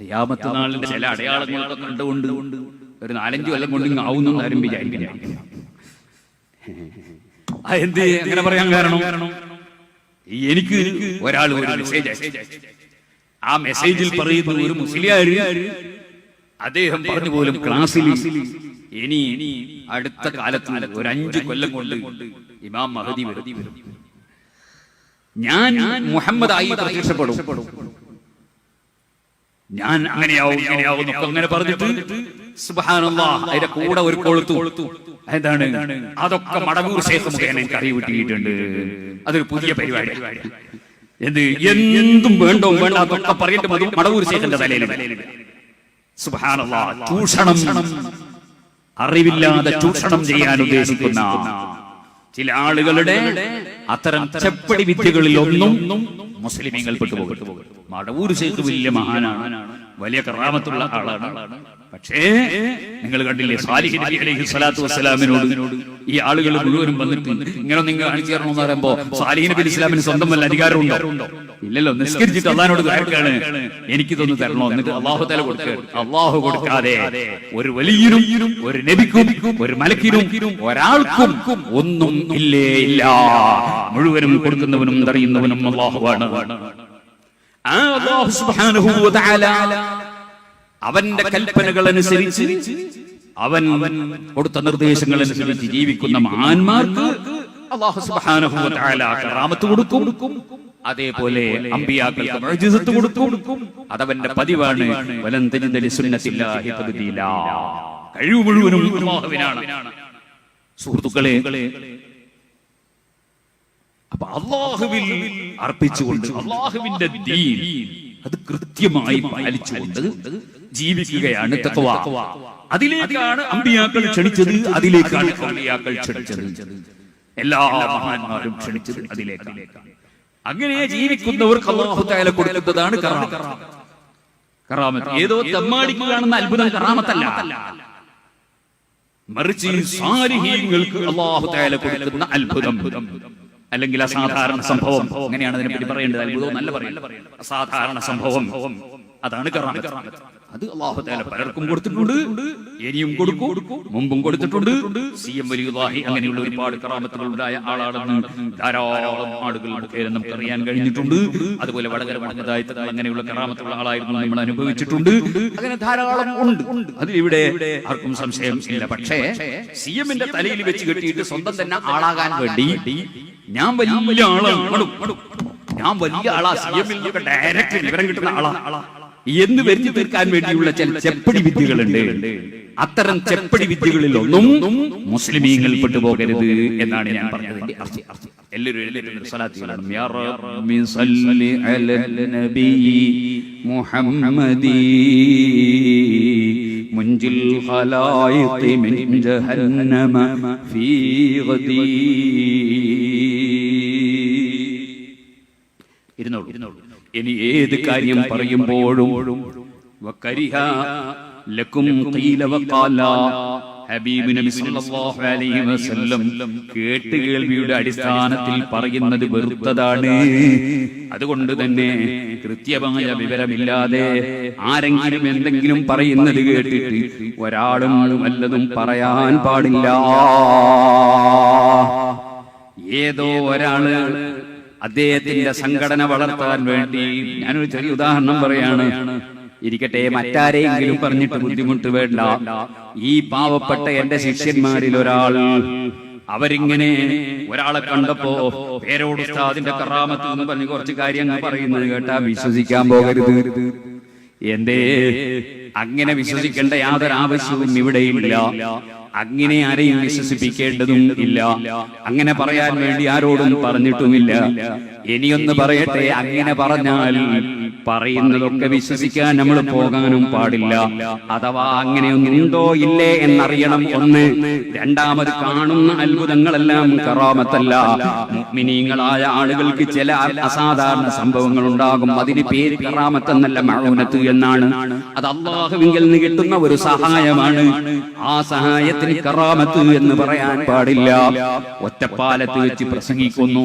ഖിയാമത്ത് നാളിന്റെ ചില അടയാളങ്ങളൊക്കെ കണ്ടുകൊണ്ട് ഒരു 4-5 കൊല്ലം കൊണ്ട് ആവുന്നു ആരും വിചാരിക്കില്ല. എന്ത് അങ്ങനെ പറയാൻ കാരണം, എനിക്ക് ഒരാൾ ഒരു മെസ്സേജ് അയച്ചു. ആ മെസ്സേജിൽ പറയുന്ന ഒരു മുസ്ലിയാർ അദ്ദേഹം പറഞ്ഞു പോലും ക്ലാസ്സിൽ ഇനി അടുത്ത കാലത്ത് ഒരു 5 കൊല്ലം കൊണ്ട് ഇമാം മഹദി വരും, ഞാൻ മുഹമ്മദായി പ്രത്യക്ഷപ്പെടും, ഞാൻ അങ്ങനെയാവും ഇങ്ങനെയാവും അങ്ങനെ പറഞ്ഞിട്ട് സുബ്ഹാനല്ലാഹ് അതിന്റെ കൂടെ ഒരു കൊളുത്തു. എന്താണ്? അതൊക്കെ മടവൂർ ശൈഖ് മുഖേന എനിക്ക് അറിവ് കിട്ടിയിട്ടുണ്ട്. അതൊരു പുതിയ പരിപാടി. എന്തും വേണ്ടോ വേണ്ടാതൊക്കെ പറയട്ടെ മടവൂർ ശൈഖിന്റെ തലയിൽ. സുബ്ഹാനല്ലാഹ്, ചൂഷണം, അറിവില്ലാതെ ചൂഷണം ചെയ്യാൻ ഉദ്ദേശിക്കുന്ന ചില ആളുകളുടെ അത്തരം ചെപ്പടി വിദ്യകളിൽ ഒന്നും മുസ്ലിമീങ്ങൾ പെട്ടുപോകും. മടവൂർ ശൈഖ് വലിയ മഹാനാണ്, വലിയ കറാമത്തുള്ള ആളാണ്. പക്ഷേ നിങ്ങൾ കണ്ടില്ലേ, സാലിഹ് നബി അലൈഹി സ്വലാത്തു വസ്സലാമിനോട് ഈ ആളുകൾ മുഴുവനും വന്നിട്ട് ഇങ്ങനെ നിങ്ങൾ കാണിച്ചു തരണം എന്ന് പറയുമ്പോ സാലിഹ് നബി ഇസ്ലാമിന് സ്വന്തം വല്ല അധികാരമുണ്ടോ? ഇല്ലല്ലോ. നിസ്കരിച്ചിട്ട് അള്ളാഹിനോട് ദ്വാരക്കാണ് എനിക്കിതൊന്ന് തരണോ, എന്നിട്ട് അള്ളാഹു തആല കൊടുക്കുക. അള്ളാഹു കൊടുക്കാതെ ഒരു വലിയനും ഒരു നബിക്കും ഒരു മലക്കിനും ഒരാൾക്കും ഒന്നും ഇല്ലേ ഇല്ല. മുഴുവനും കൊടുക്കുന്നവനും അറിയുന്നവനും അള്ളാഹുവാണ്. ആ അല്ലാഹു സുബ്ഹാനഹു വ തആല അവന്റെ കൽപ്പനകൾ അനുസരിച്ച് അവൻ കൊടുത്ത നിർദ്ദേശങ്ങൾ അനുസരിച്ച് ജീവിക്കുന്ന മഹാന്മാർക്ക് അല്ലാഹു സുബ്ഹാനഹു വ തആല കറാമത്ത് കൊടുക്കും. അതേപോലെ അമ്പിയാക്കൾക്ക് മുഅ്ജിസത്ത് കൊടുക്കും. അതവന്റെ പതിവാണ്. വലൻ തജിദ ലിസുന്നത്തില്ലാഹി തബ്ദീലാ. കഴിവ് മുഴുവനും അല്ലാഹുവിനാണ്. സുഹൃത്തുക്കളെ, അപ്പൊ അല്ലാഹുവിൽ അർപ്പിച്ചുകൊണ്ട് അല്ലാഹുവിന്റെ ദീൻ അത് കൃത്യമായി പാലിച്ചുകൊണ്ട് ജീവിക്കുകയാണ് തഖ്വ. അതിലേക്കാണ് അമ്പിയാക്കൾ ക്ഷണിച്ചത്, അതിലേക്കാണ് ഔലിയാക്കൾ ക്ഷണിച്ചത്, എല്ലാ മഹാന്മാരും ക്ഷണിച്ചത് അതിലേക്കാണ്. അങ്ങനെ ജീവിക്കുന്നവർക്ക് അല്ലാഹു തആല കൊടുക്കുന്നതാണ് കറാമത്ത്. ഏതോ തമ്മാടിക്ക് കാണുന്ന അത്ഭുതം കറാമത്തല്ല, മറിച്ച് സാലിഹീങ്ങൾക്ക് അല്ലാഹു തആല കൊടുക്കുന്ന അത്ഭുതം അല്ലെങ്കിൽ അസാധാരണ സംഭവം. അങ്ങനെയാണ് അതിനെപ്പറ്റി പറയേണ്ടത്. അത്ഭുതം നല്ല പറയേണ്ടത്, അസാധാരണ സംഭവം, അതാണ് കറാമത്ത്. അത് അല്ലാഹു തആല പലർക്കും കൊടുത്തിട്ടുണ്ട്, ഇനിയും കൊടുക്കും, മുമ്പും കൊടുത്തിട്ടുണ്ട്. സിഎം വലിയുല്ലാഹി അങ്ങനെയുള്ള ഒരുപാട് കറാമത്തുകൾ ഉണ്ടായ ആളാണെന്ന് ധാരാളം ആളുകൾ മുഖേന നമുക്ക് അറിയാൻ കഴിഞ്ഞിട്ടുണ്ട്. അതുപോലെ വടകര മഹദായത്ത് അങ്ങനെയുള്ള കറാമത്തുള്ള ആളായിരുന്നു നമ്മൾ അനുഭവിച്ചിട്ടുണ്ട്. അങ്ങനെ ധാരാളം ഉണ്ട്, അതിലിവിടെ ആർക്കും സംശയം ഇല്ല. പക്ഷേ സിഎമ്മിന്റെ തലയിൽ വെച്ച് കെട്ടിയിട്ട് സ്വന്തം തന്നെ ആളാകാൻ വേണ്ടി ഞാൻ വലിയ ആളാണ്, ഞാൻ വലിയ ആളാ, സിഎമ്മിൽ നിന്നൊക്കെ ഡയറക്റ്റ് വിവരം കിട്ടുന്ന ആളാ എന്ന് വരുത്തി തീർക്കാൻ വേണ്ടിയുള്ള ചില ചെപ്പടി വിദ്യകളുണ്ട്. അത്തരം ചെപ്പടി വിദ്യകളിൽ ഒന്നും മുസ്ലിമീങ്ങൾ പെട്ടുപോകരുത് എന്നാണ് ഞാൻ പറഞ്ഞതിന്റെ അർത്ഥം. എല്ലാവരും സ്വലാത്ത് ചൊല്ലണം. യാ റബ്ബി സല്ലി അലൽ നബി മുഹമ്മദി മുൻജിൽ ഖലായിഖി മിൻ ജഹന്നമ ഫീ ഗദീ. ഇരുന്നോളൂ. ഇനി ഏത് കാര്യം പറയുമ്പോഴും വകരിഹ ലക്കും ഖീല വഖാല, ഹബീബ് നബി സല്ലല്ലാഹു അലൈഹി വസല്ലം കേട്ട് കേൾവിയുടെ അടിസ്ഥാനത്തിൽ പറയുന്നത് വെറുത്തതാണ്. അതുകൊണ്ട് തന്നെ കൃത്യമായ വിവരമില്ലാതെ ആരെങ്കിലും എന്തെങ്കിലും പറയുന്നത് കേട്ടിട്ട് ഒരാളും വല്ലതും പറയാൻ പാടില്ല. ഏതോ ഒരാള് അദ്ദേഹത്തിന്റെ സംഘടന വളർത്താൻ വേണ്ടി, ഞാനൊരു ചെറിയ ഉദാഹരണം പറയാണ്, ഇരിക്കട്ടെ, മറ്റാരെങ്കിലും പറഞ്ഞിട്ട് ബുദ്ധിമുട്ട് വേണ്ട. ഈ പാവപ്പെട്ട എന്റെ ശിഷ്യന്മാരിൽ ഒരാൾ, അവരിങ്ങനെ ഒരാളെ കണ്ടപ്പോ പേരോട് ഉസ്താദിന്റെ കറാമത്ത് എന്ന് പറഞ്ഞ് കുറച്ച് കാര്യങ്ങൾ പറയുന്നത് കേട്ടാ വിശ്വസിക്കാൻ പോകരുത്. എന്തേ? അങ്ങനെ വിശ്വസിക്കേണ്ട യാതൊരു ആവശ്യവും ഇവിടെയില്ല. അങ്ങനെ ആരെയും വിശ്വസിപ്പിക്കേണ്ടതും ഇല്ല. അങ്ങനെ പറയാൻ വേണ്ടി ആരോടും പറഞ്ഞിട്ടുമില്ല. ഇനിയൊന്ന് പറയട്ടെ, അങ്ങനെ പറഞ്ഞാൽ പറയുന്നതൊക്കെ വിശ്വസിക്കാൻ നമ്മൾ പോകാനും പാടില്ല. അഥവാ അങ്ങനെയൊന്നുണ്ടോ ഇല്ലേ എന്നറിയണം. ഒന്ന്. രണ്ടാമത്, കാണുന്ന അത്ഭുതങ്ങളെല്ലാം കറാമത്തല്ല. മുഅ്മിനീങ്ങളായ ആളുകൾക്ക് ചില അസാധാരണ സംഭവങ്ങൾ ഉണ്ടാകും. അതിന് പേര് കറാമത്തെന്നല്ല, മഅൂനത്ത് എന്നാണ്. അത് അല്ലാഹുവിങ്കിൽ നിന്ന് കിട്ടുന്ന ഒരു സഹായമാണ്. ആ സഹായത്തിന് കറാമത്ത് എന്ന് പറയാൻ പാടില്ല. ഒറ്റപ്പാലത്ത് വെച്ച് പ്രസംഗിക്കുന്നു,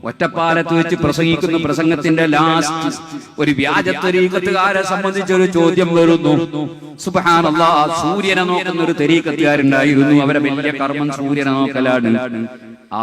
ഒറ്റപ്പാലത്ത് വെച്ച് പ്രസംഗിക്കുന്ന പ്രസംഗത്തിന്റെ ലാസ്റ്റ് ഒരു വ്യാജ തരീഖത്തുകാരെ സംബന്ധിച്ചൊരു ചോദ്യം വരുന്നു. സുബ്ഹാനല്ലാഹ്, സൂര്യനെ നോക്കുന്ന ഒരു തരീഖത്തുകാരുണ്ടായിരുന്നു. അവരെ വലിയ കർമ്മം സൂര്യനെ നോക്കലാണ്.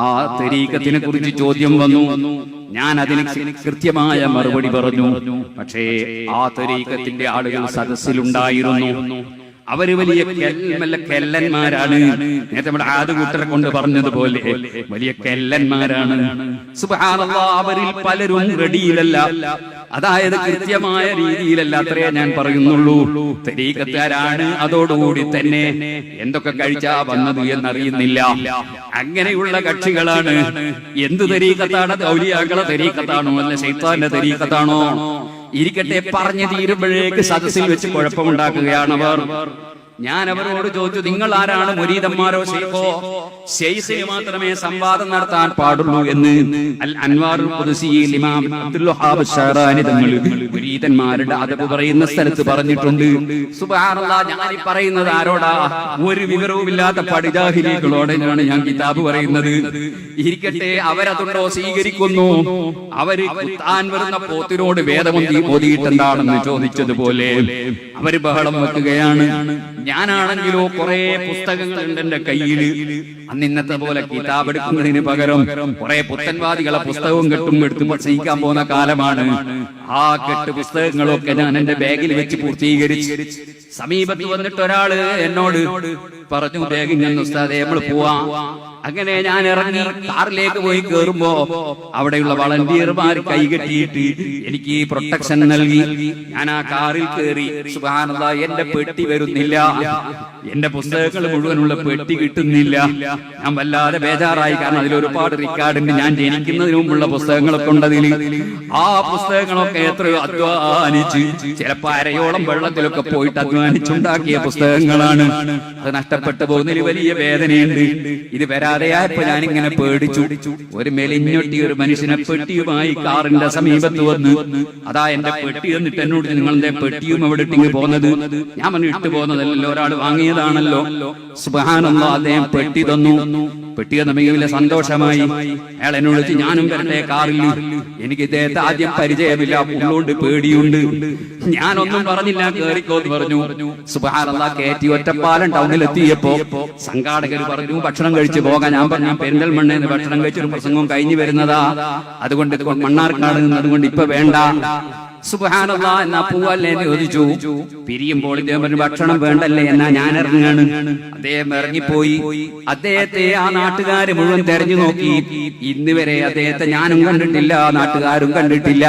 ആ തരീഖത്തിനെ കുറിച്ച് ചോദ്യം വന്നു. ഞാൻ അതിന് കൃത്യമായ മറുപടി പറഞ്ഞു. പക്ഷേ ആ തരീഖത്തിന്റെ ആളുകൾ സദസ്സിലുണ്ടായിരുന്നു. അവര് വലിയ കെല്ലന്മാരാണ്. നേരത്തെ നമ്മുടെ ആദ്യകൂട്ടരെ കൊണ്ട് പറഞ്ഞതുപോലെ വലിയ കെല്ലന്മാരാണ്. സുബ്ഹാനല്ലാഹ്, അവരിൽ പലരും റെഡിയിലല്ല, അതായത് കൃത്യമായ രീതിയിലല്ല. അത്രേ ഞാൻ പറയുന്നുള്ളൂ. തരീഖത്തുകാരാണ്. അതോടുകൂടി തന്നെ എന്തൊക്കെ കഴിച്ചാ വന്നത് എന്നറിയുന്നില്ല. അങ്ങനെയുള്ള കക്ഷികളാണ്. എന്ത് തരീഖത്താണ്? ഔലിയാക്കളെ തരീഖത്താണോ അല്ല ശൈത്താന്റെ തരീഖത്താണോ? ഇരിക്കട്ടെ, പറഞ്ഞു തീരുമ്പോഴേക്ക് സദസ്സിൽ വെച്ച് കുഴപ്പമുണ്ടാക്കുകയാണ് അവർ. ഞാൻ അവരോട് ചോദിച്ചു, നിങ്ങൾ ആരാണ്? മുരീദന്മാരോ ശൈഖോ? ശൈഖിന് മാത്രമേ സംവാദം നടത്താൻ പാടുള്ളൂ എന്ന് അൽ അൻവാറുൽ ഖുദ്സിയിൽ ഇമാം അബ്ദുൽ വഹാബ് ശഅറാനി തങ്ങൾ മുരീദന്മാരുടെ അദബ് പറയുന്ന സ്ഥലത്ത് പറഞ്ഞിട്ടുണ്ട്. സുബ്ഹാനല്ലാഹ്, ഞാൻ ഈ പറയുന്നത് ആരോടാ? ഒരു വിവരവുമില്ലാത്ത പടിജാഹിലികളോടാണ് ഞാൻ കിതാബ് പറയുന്നത്. ഇരിക്കട്ടെ, അവരതുണ്ടോ സ്വീകരിക്കുന്നു? അവര് കുത്താൻ വരുന്ന പോത്തിനോട് വേദം ഓതിയിട്ടെന്താണെന്ന് ചോദിച്ചതുപോലെ അവര് ബഹളം വെക്കുകയാണ്. ഞാനാണെങ്കിലോ കുറെ പുസ്തകങ്ങളുണ്ട് എന്റെ കയ്യിൽ. അന്ന് ഇന്നത്തെ പോലെ കിതാബ് എടുക്കുന്നതിന് പകരം കുറെ പുത്തൻവാദികളെ പുസ്തകവും കെട്ടും എടുത്ത് പ്രസംഗിക്കാൻ പോകുന്ന കാലമാണ്. ആ കെട്ട് പുസ്തകങ്ങളൊക്കെ ഞാൻ എന്റെ ബാഗിൽ വെച്ച് പൂർത്തീകരിച്ച് സമീപത്ത് വന്നിട്ട് ഒരാള് എന്നോട് പറഞ്ഞു, ബാഗ് ഇങ്ങനെ ഉസ്താദേ നമ്മൾ പോവാം. അങ്ങനെ ഞാൻ ഇറങ്ങി കാറിലേക്ക് പോയി കയറുമ്പോ അവിടെയുള്ള വളണ്ടിയർമാർ കൈകെട്ടിയിട്ട് എനിക്ക് പ്രൊട്ടക്ഷൻ നൽകി. ഞാൻ ആ കാറിൽ കയറി. സുബ്ഹാനല്ലാഹ്, എന്റെ പെട്ടി വരുന്നില്ല. എന്റെ പുസ്തകങ്ങൾ മുഴുവനുള്ള പെട്ടി കിട്ടുന്നില്ല. ഞാൻ വല്ലാതെ ബേജാറായി. കാരണം അതിലൊരുപാട് റിക്കാർഡുണ്ട്. ഞാൻ ജനിക്കുന്നതിന് മുമ്പുള്ള പുസ്തകങ്ങളൊക്കെ ഉണ്ടതിൽ. ആ പുസ്തകങ്ങളൊക്കെ എത്രയോ അധ്വാനിച്ച്, ചിലപ്പോ അരയോളം വെള്ളത്തിലൊക്കെ പോയിട്ട് അധ്വാനിച്ചുണ്ടാക്കിയ പുസ്തകങ്ങളാണ്. അത് നഷ്ടപ്പെട്ടു പോകുന്നതിൽ വലിയ വേദനയുണ്ട്. ഇത് വരാതെയായപ്പോ ഞാനിങ്ങനെ പേടിച്ചു. ഒരു മെലിഞ്ഞൊട്ടി ഒരു മനുഷ്യനെ പെട്ടിയുമായി കാറിന്റെ സമീപത്ത് വന്ന്, അതാ എന്റെ പെട്ടി എന്നിട്ട് എന്നോട്, നിങ്ങളെന്റെ പെട്ടിയും എവിടെ ഇട്ടിങ്ങ് പോകുന്നത്? ഞാൻ പറഞ്ഞു, ഇട്ട് പോകുന്നതല്ലോ, ഒരാൾ വാങ്ങിയതാണല്ലോ. സുബ്ഹാനല്ലാഹ്, അദ്ദേഹം പെട്ടി തന്നു. പെട്ടി തന്നപ്പോൾ വലിയ സന്തോഷമായി. അയാൾ എന്നോട് വെച്ച്, ഞാനും വരട്ടെ കാറിൽ? എനിക്ക് ഇദ്ദേഹത്തെ ആദ്യം പരിചയമില്ല, ഉള്ളോണ്ട് പേടിയുണ്ട്. ഞാനൊന്നും പറഞ്ഞില്ല, കേറിക്കോന്ന് പറഞ്ഞു. സുബ്ഹാനല്ലാഹ്, കയറ്റി ഒറ്റപ്പാലം ടൗണിലെത്തിയപ്പോ സംഘാടകർ പറഞ്ഞു ഭക്ഷണം കഴിച്ചു പോകാൻ. ഞാൻ പറഞ്ഞു, പെരിന്തൽമണ്ണയിൽ ഭക്ഷണം കഴിച്ചൊരു പ്രസംഗവും കഴിഞ്ഞു വരുന്നതാ, അതുകൊണ്ട് മണ്ണാർക്കാട് അതുകൊണ്ട് ഇപ്പൊ വേണ്ട. സുബ്ഹാനല്ലാഹ്, എന്നാ പോവല്ലേ എന്ന് ചോദിച്ചു. പിരിയുമ്പോൾ ഇദ്ദേഹം പറഞ്ഞു, ഭക്ഷണം വേണ്ടല്ലേ, എന്നാ ഞാൻ ഇറങ്ങാണ്. അദ്ദേഹം ഇറങ്ങിപ്പോയി. അദ്ദേഹത്തെ ആ നാട്ടുകാര് മുഴുവൻ തെരഞ്ഞു നോക്കി. ഇന്ന് വരെ അദ്ദേഹത്തെ ഞാനും കണ്ടിട്ടില്ല, നാട്ടുകാരും കണ്ടിട്ടില്ല.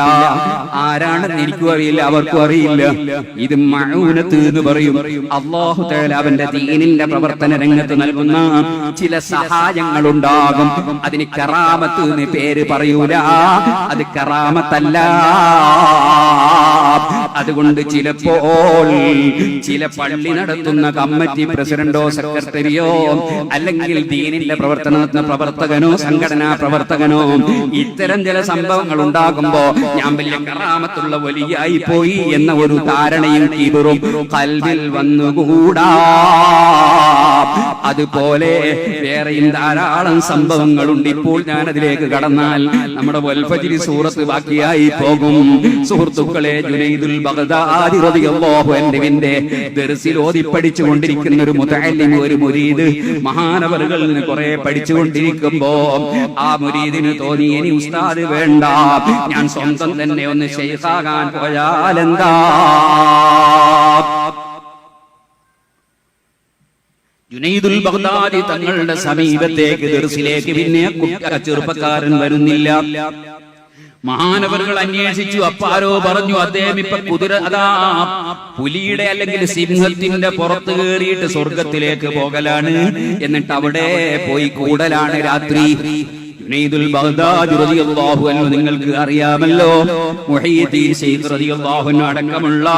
ആരാണെന്ന് എനിക്കും അറിയില്ല, അവർക്കും അറിയില്ല. ഇത് മഊനത്ത് എന്ന് പറയും. അല്ലാഹു തആല അവന്റെ ദീനിന്റെ പ്രവർത്തന രംഗത്ത് നൽകുന്ന ചില സഹായങ്ങൾ ഉണ്ടാകും. അതിന് കറാമത്ത് എന്ന് പേര് പറയൂല, അത് കറാമത്തല്ല. അതുകൊണ്ട് ചിലപ്പോൾ ചില പള്ളി നടത്തുന്ന കമ്മിറ്റി പ്രസിഡന്റോ സെക്രട്ടറിയോ അല്ലെങ്കിൽ ദീനിന്റെ പ്രവർത്തകനോ സംഘടനാ പ്രവർത്തകനോ ഇത്തരം ചില സംഭവങ്ങൾ ഉണ്ടാകുമ്പോ ഞാൻ വലിയ കറാമത്തുള്ള വലിയായി പോയി എന്ന ഒരു ധാരണയും കിബറും ഖൽബിൽ വന്നുകൂടാ. അതുപോലെ വേറെയും ധാരാളം സംഭവങ്ങളുണ്ട്. ഇപ്പോൾ ഞാൻ അതിലേക്ക് കടന്നാൽ നമ്മുടെ വൽഫജ്ർ സൂറത്ത് ബാക്കിയായി പോകും. സുഹൃത്തുക്കളെ, ജുനൈദുൽ ബഗ്ദാദി റളിയല്ലാഹു അൻഹുവിന്റെ ദർസിൽ ഓതി പഠിച്ചുകൊണ്ടിരിക്കുന്ന ഒരു മുതഅല്ലിം, ഒരു മുരീദ് മഹാനവറുകളിൽ നിന്ന് കുറെ പഠിച്ചുകൊണ്ടിരിക്കുമ്പോ ആ മുരീദിന് തോന്നി, ഇനി ഉസ്താദ് വേണ്ട, ഞാൻ സ്വന്തം തന്നെ ഒന്ന് ശൈഖാകാൻ പോയാലെന്താ? ജുനൈദുൽ ബഗ്ദാദി തങ്ങളുടെ സമീപത്തേക്ക് ദർസിലേക്ക് പിന്നെ ചെറുപ്പക്കാരൻ വരുന്നില്ല. മഹാനവറുകൾ അന്വേഷിച്ചു. അപ്പാരോ പറഞ്ഞു, അദ്ദേഹം ഇപ്പൊ പുലിയുടെ അല്ലെങ്കിൽ സിംഹത്തിന്റെ പുറത്ത് കയറിയിട്ട് സ്വർഗത്തിലേക്ക് പോകലാണ്, എന്നിട്ട് അവിടെ പോയി കൂടലാണ് രാത്രി. ജുനൈദുൽ ബഗ്ദാദി റളിയല്ലാഹു അൻഹു നിങ്ങൾക്ക് അറിയാമല്ലോ, മുഹയ്യിദ്ദീൻ ശൈഖ് റളിയല്ലാഹു അൻഹു അടക്കമുള്ള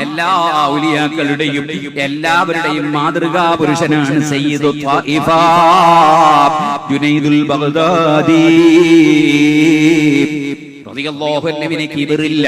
എല്ലാ ഔലിയാക്കളുടെയും എല്ലാവരുടെയും മാതൃകാ പുരുഷനാണ് സയ്യിദു ത്വായിഫ ജുനൈദുൽ ബഗ്ദാദി റളിയല്ലാഹു അൻഹുവിന് കിബറില്ല.